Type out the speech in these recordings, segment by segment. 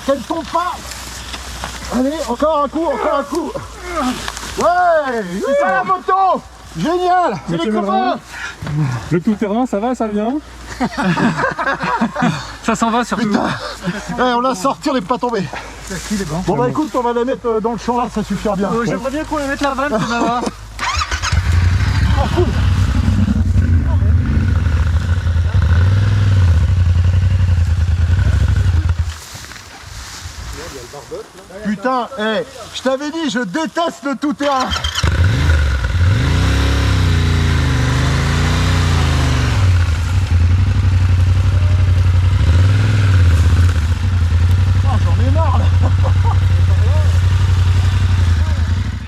Qu'elle tombe pas. Allez, encore un coup, encore un coup. Ouais, c'est ça la moto. Génial. C'est les copains. Le tout-terrain, ça va, ça vient? Ça s'en va surtout. Putain. On l'a sorti, on n'est pas tombé. Bon bah écoute, on va la mettre dans le champ là, ça suffira bien. J'aimerais bien qu'on la mette la vanne, c'est là-bas. Putain, je t'avais dit, je déteste le tout-terrain. J'en ai marre là.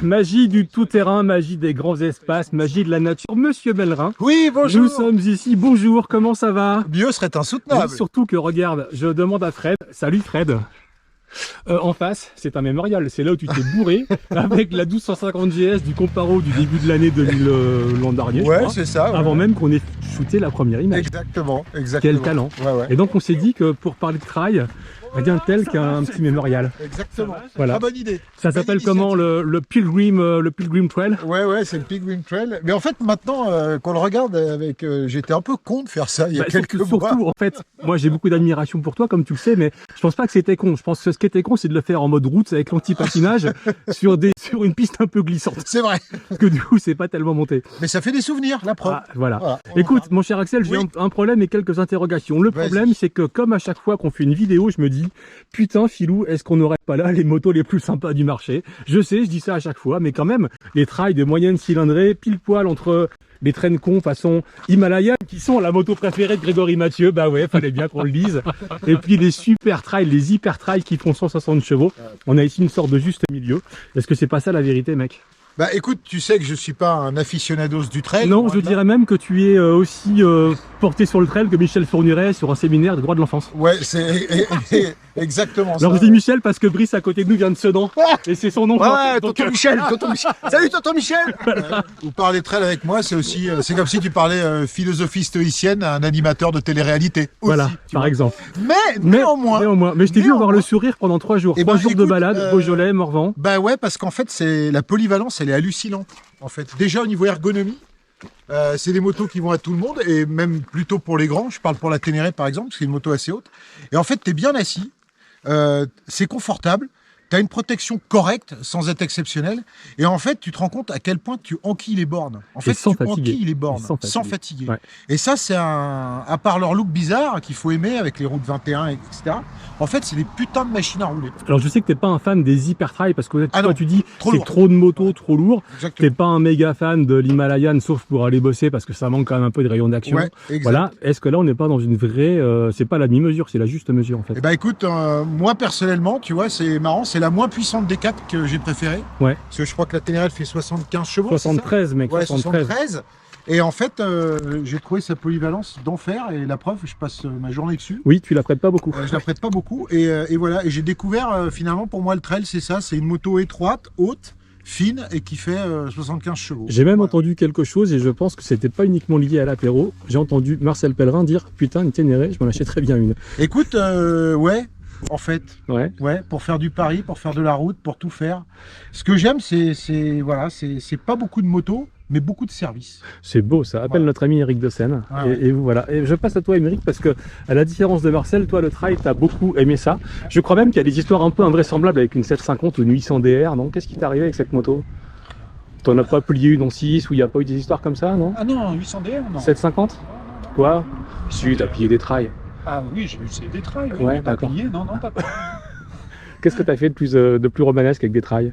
Magie du tout-terrain, magie des grands espaces, magie de la nature. Monsieur Bellerin, Oui, bonjour. nous sommes ici. Bonjour, comment ça va? Mieux serait Et insoutenable. surtout que regarde, je demande à Fred. Salut Fred. En face, c'est un mémorial. C'est là où tu t'es bourré avec la 1250 GS du Comparo du début de l'année 2000 l'an dernier. je Ouais, crois, c'est ça. Ouais. avant même qu'on ait shooté la première image. Exactement, exactement. Quel talent. Ouais, ouais. Et donc on s'est dit que pour parler de trail, rien de tel qu'un petit mémorial. Exactement. Voilà. Très bonne idée. Ça Belle s'appelle comment le Pilgrim Trail? Ouais, c'est le Pilgrim Trail. Mais en fait, maintenant, qu'on le regarde avec... j'étais un peu con de faire ça il y a quelques mois. Surtout, en fait, moi j'ai beaucoup d'admiration pour toi, comme tu le sais, mais je pense pas que c'était con. Je pense que ce qui était con, c'est de le faire en mode route avec l'anti-patinage sur une piste un peu glissante. C'est vrai. Parce que du coup, c'est pas tellement monté. Mais ça fait des souvenirs, la preuve. Ah, voilà. Voilà. Écoute, mon cher Axel, j'ai Oui. un problème et quelques interrogations. Le Vas-y. problème, c'est que comme à chaque fois qu'on fait une vidéo, je me dis, putain, Philou, est-ce qu'on n'aurait pas là les motos les plus sympas du marché? Je sais, je dis ça à chaque fois, mais quand même, les trails de moyenne cylindrée, pile poil entre les trains con façon Himalaya, qui sont la moto préférée de Grégory Mathieu, bah ouais, fallait bien qu'on le dise. Et puis les super trails, les hyper trails qui font 160 chevaux. On a ici une sorte de juste milieu. Est-ce que c'est pas ça la vérité, mec? Bah écoute, tu sais que je suis pas un aficionados du trail. Non, loin je de là. dirais même que tu es aussi porté sur le trail que Michel Fourniret sur un séminaire de droit de l'enfance. Ouais, c'est exactement ça. Alors je dis Michel parce que Brice à côté de nous vient de Sedan et c'est son nom. Ouais, Donc, tonton Michel, tonton Michel. Salut tonton Michel. Vous parlez trail avec moi, c'est aussi, c'est comme si tu parlais philosophie stoïcienne à un animateur de télé-réalité. Aussi, voilà, tu par vois. exemple. Mais néanmoins. Mais je t'ai vu avoir néanmoins. le sourire pendant 3 jours. Eh 3 ben, jours de écoute, balade, Beaujolais, Morvan. Bah ouais, parce qu'en fait, c'est la polyvalence, elle est hallucinante. En fait, déjà au niveau ergonomie, c'est des motos qui vont à tout le monde et même plutôt pour les grands. Je parle pour la Ténéré par exemple, c'est une moto assez haute. Et en fait, t'es bien assis, c'est confortable. Tu as une protection correcte sans être exceptionnelle. Et en fait, tu te rends compte à quel point tu enquilles les bornes. En fait, sans tu fatiguer. enquilles les bornes Et sans sans fatiguer. Ouais. Et ça, c'est à part leur look bizarre qu'il faut aimer avec les routes 21, etc. En fait, c'est des putains de machines à rouler. Alors je sais que t'es pas un fan des hyper trails parce que Ah toi non, tu dis trop c'est lourd. trop de motos, trop lourd. Exactement. T'es pas un méga fan de l'Himalayan sauf pour aller bosser parce que ça manque quand même un peu de rayon d'action. Ouais, exact. Voilà. Est-ce que là on n'est pas dans une vraie, c'est pas la demi-mesure, c'est la juste mesure en fait. Eh ben écoute, moi personnellement, tu vois, c'est marrant, c'est la moins puissante des 4 que j'ai préférée. Ouais. Parce que je crois que la Ténéré elle fait 75 chevaux. 73 mec, c'est ça Ouais, 73. 73. Et en fait, j'ai trouvé sa polyvalence d'enfer. Et la preuve, je passe ma journée dessus. Oui, tu la prêtes pas beaucoup. Je la prête pas beaucoup. Et voilà. Et j'ai découvert, finalement, pour moi, le trail, c'est ça. C'est une moto étroite, haute, fine et qui fait 75 chevaux. J'ai même Voilà. entendu quelque chose et je pense que c'était pas uniquement lié à l'apéro. J'ai entendu Marcel Pellerin dire putain une Ténéré, je m'en achèterais bien une. Écoute, ouais. En fait, Ouais. ouais, pour faire du pari, pour faire de la route, pour tout faire. Ce que j'aime, c'est pas beaucoup de motos, mais beaucoup de services. C'est beau ça. Appelle Ouais. notre ami Eric de Seine. Ah ouais. Et voilà. Et je passe à toi Émeric parce que à la différence de Marcel, toi le trail t'as beaucoup aimé ça. Je crois même qu'il y a des histoires un peu invraisemblables avec une 750 ou une 800 DR. Non, qu'est-ce qui t'est arrivé avec cette moto? T'en as pas plié une en 6 ou il n'y a pas eu des histoires comme ça, non? Ah non, 800 DR, non. 750? Quoi? Si, t'as plié des trails. Ah oui, j'ai eu des trails. Oui, Ouais, mais pas d'accord. plié, non, pas Qu'est-ce que t'as fait de plus romanesque avec des trails?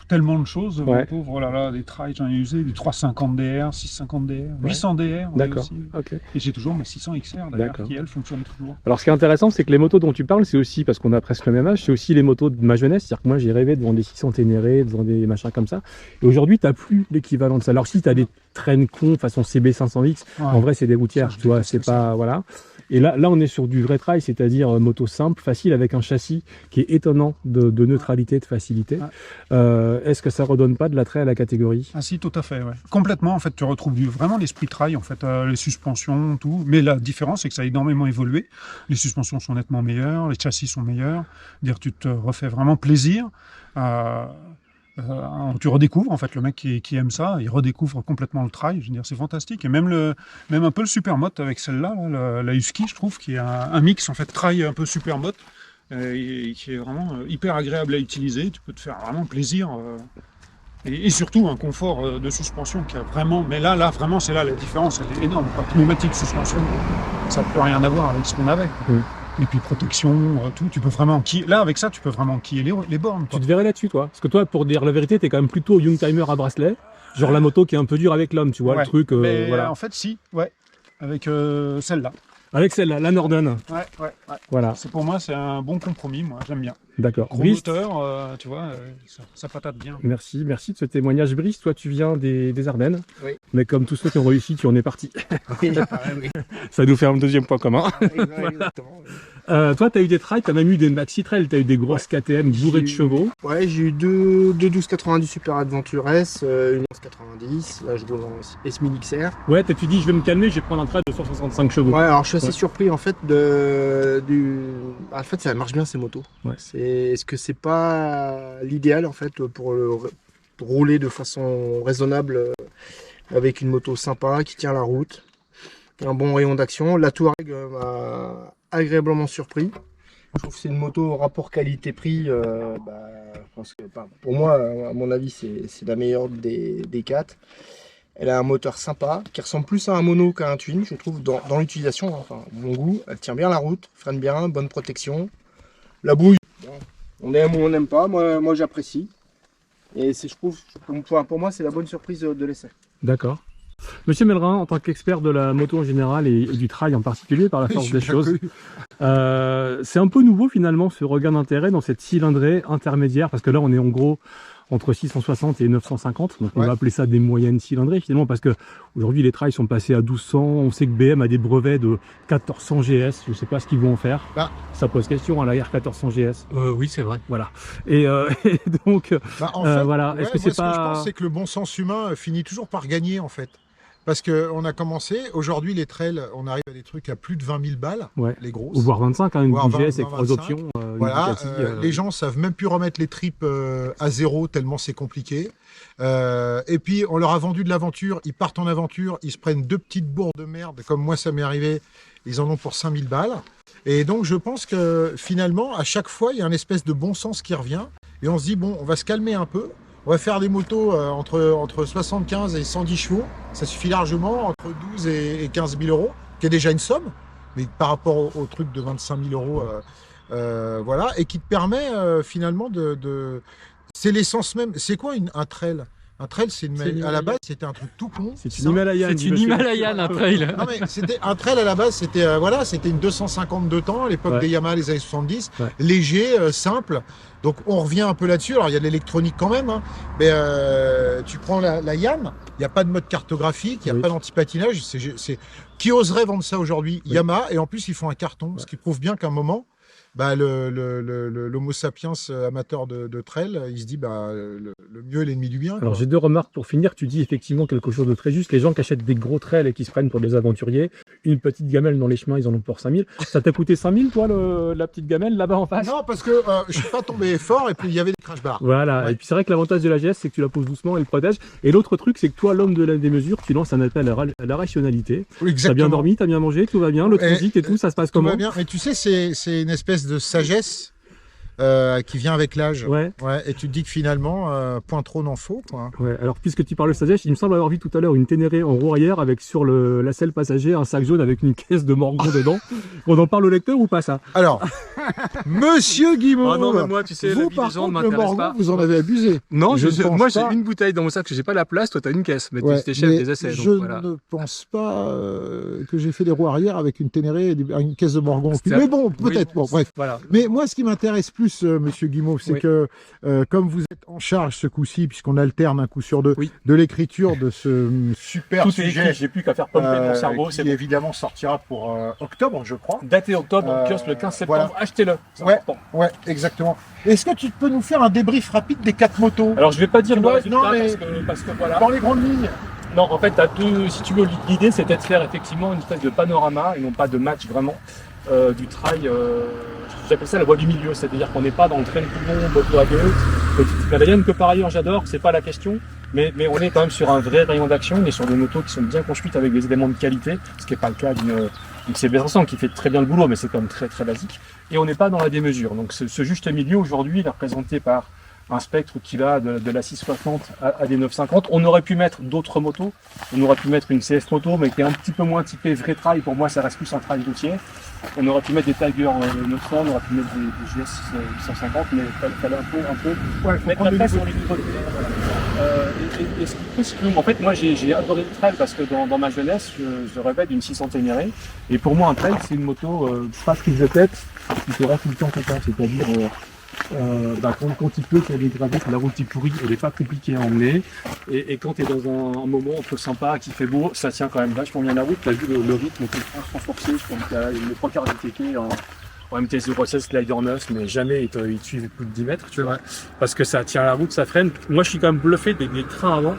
tellement de choses, Ouais. mon pauvre, oh là là, des trails, j'en ai usé, du 350 DR, 650 DR, 800 DR, oui, D'accord. aussi. Ok. Et j'ai toujours ma 600 XR d'ailleurs, D'accord. qui elle fonctionne toujours. Alors ce qui est intéressant, c'est que les motos dont tu parles, c'est aussi, parce qu'on a presque le même âge, c'est aussi les motos de ma jeunesse. C'est-à-dire que moi j'ai rêvé devant des 600 Ténéré, devant des machins comme ça. Et aujourd'hui, t'as plus l'équivalent de ça. Alors si t'as des traînes cons façon CB500X, Ouais. en vrai c'est des routières, Ça, je tu vois, déteste c'est ça. pas... Voilà. Et là, on est sur du vrai trail, c'est-à-dire moto simple, facile, avec un châssis qui est étonnant de neutralité, de facilité. Est-ce que ça redonne pas de l'attrait à la catégorie? Ah si, tout à fait, ouais. Complètement, en fait, tu retrouves vraiment l'esprit trail, en fait, les suspensions, tout. Mais la différence, c'est que ça a énormément évolué. Les suspensions sont nettement meilleures, les châssis sont meilleurs. Dire, tu te refais vraiment plaisir. Tu redécouvres, en fait, le mec qui aime ça, il redécouvre complètement le trail. Je veux dire, c'est fantastique. Et même un peu le supermoto avec celle-là, là, la Husky, je trouve, qui est un mix, en fait, trail un peu supermoto, et qui est vraiment hyper agréable à utiliser. Tu peux te faire vraiment plaisir. Et surtout un confort de suspension qui a vraiment. Mais là, vraiment, c'est là la différence, elle est énorme. Pneumatique, suspension, ça n'a plus rien à voir avec ce qu'on avait. Et puis protection, tout. Tu peux vraiment là, avec ça, tu peux vraiment quiller les bornes. Tu te verrais là-dessus, toi? Parce que toi, pour dire la vérité, t'es quand même plutôt Youngtimer à bracelet. Genre la moto qui est un peu dure avec l'homme, tu vois, le truc. Mais voilà. En fait, si, ouais. Avec celle-là. Avec celle-là, la Norden. Ouais. Voilà. Pour moi, c'est un bon compromis, moi, j'aime bien. D'accord. Gros moteur, tu vois, ça patate bien. Merci de ce témoignage. Brice, toi tu viens des Ardennes, oui. Mais comme tous ceux qui ont réussi, tu en es parti. Oui, oui. Ça nous fait un deuxième point commun. Oui, exactement. Toi, tu as eu des trails, tu as même eu des maxi trails, tu as eu des grosses KTM bourrées de chevaux. Ouais, j'ai eu deux 1290 Super Adventure S, une 1190, là je roule en S1000 XR. Ouais, tu dis je vais me calmer, je vais prendre un trail de 165 chevaux. Ouais, alors je suis assez surpris en fait En fait, ça marche bien ces motos. Ouais. Est-ce que c'est pas l'idéal en fait pour rouler de façon raisonnable avec une moto sympa qui tient la route, un bon rayon d'action. La Touareg m'a agréablement surpris. Je trouve que c'est une moto au rapport qualité-prix. Je pense que, pour moi, à mon avis, c'est la meilleure des 4. Elle a un moteur sympa qui ressemble plus à un mono qu'à un twin, je trouve, dans l'utilisation. Enfin, mon goût, elle tient bien la route, freine bien, bonne protection. La bouille, on aime ou on n'aime pas. Moi j'apprécie. Et je trouve, pour moi, c'est la bonne surprise de l'essai. D'accord. Monsieur Mellerin, en tant qu'expert de la moto en général et du trail en particulier, par la force des choses, c'est un peu nouveau finalement ce regain d'intérêt dans cette cylindrée intermédiaire, parce que là on est en gros entre 660 et 950, donc on va appeler ça des moyennes cylindrées finalement, parce que aujourd'hui les trails sont passés à 1200, on sait que BM a des brevets de 1400 GS, je sais pas ce qu'ils vont en faire, ça pose question à la R1400 GS. Oui, c'est vrai. Voilà. Et donc, en fait, voilà, est-ce que c'est pas... Ce que je pense, c'est que le bon sens humain finit toujours par gagner en fait. Parce qu'on a commencé, aujourd'hui les trails, on arrive à des trucs à plus de 20 000 balles, les grosses. Ou voire 25, hein, une voire GS avec 3 options. Voilà, les gens savent même plus remettre les tripes à zéro tellement c'est compliqué. Et puis on leur a vendu de l'aventure, ils partent en aventure, ils se prennent 2 petites bourres de merde, comme moi ça m'est arrivé, ils en ont pour 5 000 balles. Et donc je pense que finalement, à chaque fois, il y a une espèce de bon sens qui revient, et on se dit, bon, on va se calmer un peu. On va faire des motos entre 75 et 110 chevaux. Ça suffit largement, entre 12 et 15 000 euros, qui est déjà une somme, mais par rapport au truc de 25 000 euros, voilà, et qui te permet finalement de... C'est l'essence même. C'est quoi un trail? Un trail, à la base, c'était un truc tout con. C'est une Himalayan. C'est une Himalayan, un trail. Non, mais c'était un trail à la base, c'était c'était une 250 de temps à l'époque des Yamaha, les années 70, léger, simple. Donc on revient un peu là-dessus. Alors il y a de l'électronique quand même, hein, mais tu prends la Yam, il n'y a pas de mode cartographique, il n'y a pas d'anti-patinage. Qui oserait vendre ça aujourd'hui? Yamaha, et en plus ils font un carton, ce qui prouve bien qu'à un moment, l'homo sapiens amateur de trail, il se dit le mieux est l'ennemi du bien. Alors j'ai 2 remarques pour finir. Tu dis effectivement quelque chose de très juste. Les gens qui achètent des gros trails et qui se prennent pour des aventuriers, une petite gamelle dans les chemins, ils en ont pour 5000. Ça t'a coûté 5000 toi la petite gamelle là-bas en face? Non, parce que je suis pas tombé fort et puis il y avait des crash bars. Voilà, et puis c'est vrai que l'avantage de la GS, c'est que tu la poses doucement, elle protège. Et l'autre truc, c'est que toi, l'homme de la démesure, tu lances un appel à la rationalité. Oui, t'as bien dormi, t'as bien mangé, tout va bien, le transit et tout, ça se passe comment? Tout va bien, mais tu sais, c'est une espèce de sagesse qui vient avec l'âge. Ouais. Et tu te dis que finalement, point trop n'en faut, quoi. Ouais, alors puisque tu parles de sagesse, il me semble avoir vu tout à l'heure une Ténéré en roue arrière avec sur la selle passager un sac jaune avec une caisse de Morgon dedans. On en parle au lecteur ou pas ça? Alors, Monsieur Guimond, non, mais moi, tu sais, vous par légende contre, le m'intéresse Morgon, pas. vous en avez abusé. Non, moi j'ai pas. une bouteille dans mon sac, j'ai pas la place, toi t'as une caisse, mais Ouais, t'es chef mais des essais. je Donc, voilà. ne pense pas que j'ai fait des roues arrière avec une Ténéré et une caisse de Morgon. C'était- Mais bon, peut-être, Oui, bon, bref. Voilà. Mais moi, ce qui m'intéresse plus plus, Monsieur Guimauve, c'est Oui. que comme vous êtes en charge ce coup-ci, puisqu'on alterne un coup sur deux, Oui. de l'écriture de ce super Tout est sujet, écrit, j'ai plus qu'à faire pomper mon cerveau, qui c'est bon. évidemment sortira pour octobre, je crois. Daté octobre, en kiosque le 15 septembre, voilà. achetez-le. C'est Ouais. important. Ouais, exactement. Est-ce que tu peux nous faire un débrief rapide des 4 motos Alors je vais pas dire Tu le vois, résultat non, mais- parce que voilà. dans les grandes lignes? Non, en fait, t'as deux. Si tu veux, l'idée c'était de faire effectivement une espèce de panorama et non pas de match vraiment du trail. J'appelle ça la voie du milieu, c'est-à-dire qu'on n'est pas dans le train de Toulon, moto à gauche, petite Himalayenne que par ailleurs j'adore, c'est pas la question, mais on est quand même sur un vrai rayon d'action, on est sur des motos qui sont bien construites avec des éléments de qualité, ce qui n'est pas le cas d'une CB500 qui fait très bien le boulot, mais c'est quand même très très basique, et on n'est pas dans la démesure. Donc ce juste milieu aujourd'hui il est représenté par un spectre qui va de la 660 à des 950. On aurait pu mettre d'autres motos, on aurait pu mettre une CS moto, mais qui est un petit peu moins typée vrai trail, pour moi ça reste plus un trail routier. On aurait pu mettre des Tiger 900, on aurait pu mettre des GS 850, mais il fallait un peu Ouais, faut mettre prendre la place des sur les côtés. Et ce qui fait, c'est que, en fait, moi j'ai adoré le trail parce que dans ma jeunesse, je rêvais d'une 600 Ténéré. Et pour moi, un trail, c'est une moto pas prise de tête, qui te rend tout le temps content, c'est-à-dire quand il pleut, qu'il y a des gravats, que la route est pourrie, elle n'est pas compliquée à emmener. Et quand tu es dans un moment un peu sympa, qui fait beau, ça tient quand même vachement bien la route. Tu as vu le rythme qui est renforcé, je pense qu'il y a les 3/4 du TT en MTS 06 Slider 9, mais jamais ils te suivent plus de 10 mètres, tu vois. Parce que ça tient la route, ça freine. Moi, je suis quand même bluffé des trains avant.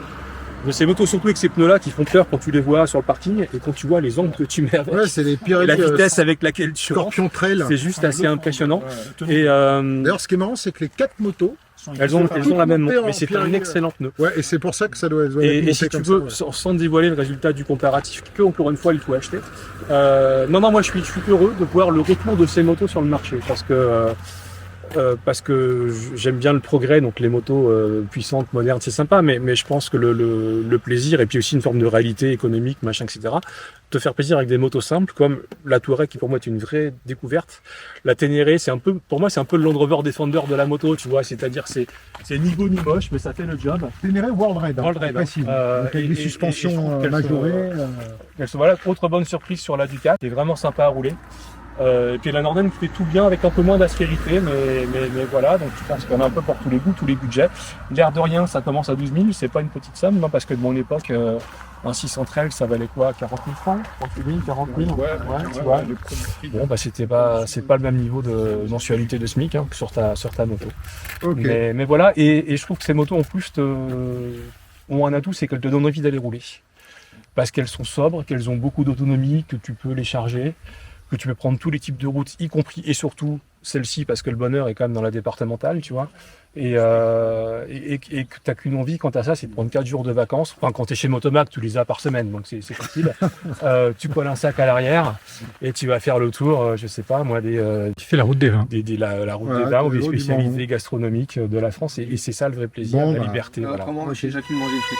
De ces motos, surtout avec ces pneus-là qui font peur quand tu les vois sur le parking et quand tu vois les angles que tu mets avec. Ouais, c'est les Et Pirelli la vitesse avec laquelle tu rentres, Scorpion Trail. c'est juste assez impressionnant. Et D'ailleurs, ce qui est marrant, c'est que les 4 motos, elles ont la même montées montre, en mais c'est un Pirelli, excellent pneu. ouais, et c'est pour ça que ça doit être Et monté si tu comme veux, ça, ouais. sans dévoiler le résultat du comparatif, que encore une fois il faut acheter. Non, moi je suis heureux de voir le retour de ces motos sur le marché parce que j'aime bien le progrès, donc les motos puissantes, modernes, c'est sympa, mais je pense que le plaisir et puis aussi une forme de réalité économique, machin, etc. Te faire plaisir avec des motos simples comme la Touareg qui pour moi est une vraie découverte. La Ténéré, pour moi c'est un peu le Land Rover Defender de la moto, tu vois, c'est-à-dire c'est ni beau ni moche, mais ça fait le job. Ténéré World Raid. World Raid, précis. hein. Donc, avec Et des je suspensions trouve qu'elles majorées. Voilà, autre bonne surprise sur la Ducat, qui est vraiment sympa à rouler. Et puis la Norden qui fait tout bien avec un peu moins d'aspérité, mais voilà, donc je pense qu'on a un peu pour tous les goûts, tous les budgets. L'air de rien, ça commence à 12 000, c'est pas une petite somme, non, parce que de mon époque, un 600 trail, ça valait quoi, 40 000 francs, 38 000, 40 000, tu vois. Bon, bah c'est pas le même niveau de mensualité de SMIC que sur ta moto. Ok. Mais voilà, et je trouve que ces motos en plus ont un atout, c'est qu'elles te donnent envie d'aller rouler. Parce qu'elles sont sobres, qu'elles ont beaucoup d'autonomie, que tu peux les charger, que tu peux prendre tous les types de routes, y compris et surtout celle-ci, parce que le bonheur est quand même dans la départementale, tu vois. Et que tu n'as qu'une envie quant à ça, c'est de prendre 4 jours de vacances. Enfin, quand tu es chez Motomac, tu les as par semaine, donc c'est facile. Tu colles un sac à l'arrière et tu vas faire le tour, je sais pas, moi, Tu fais la route des vins. la route Ouais, des vins ou le des haut du spécialités Morvan. gastronomiques de la France. Et c'est ça le vrai plaisir, Bon, la bah, liberté. Voilà. Autrement, chez Jacques, manger le fric.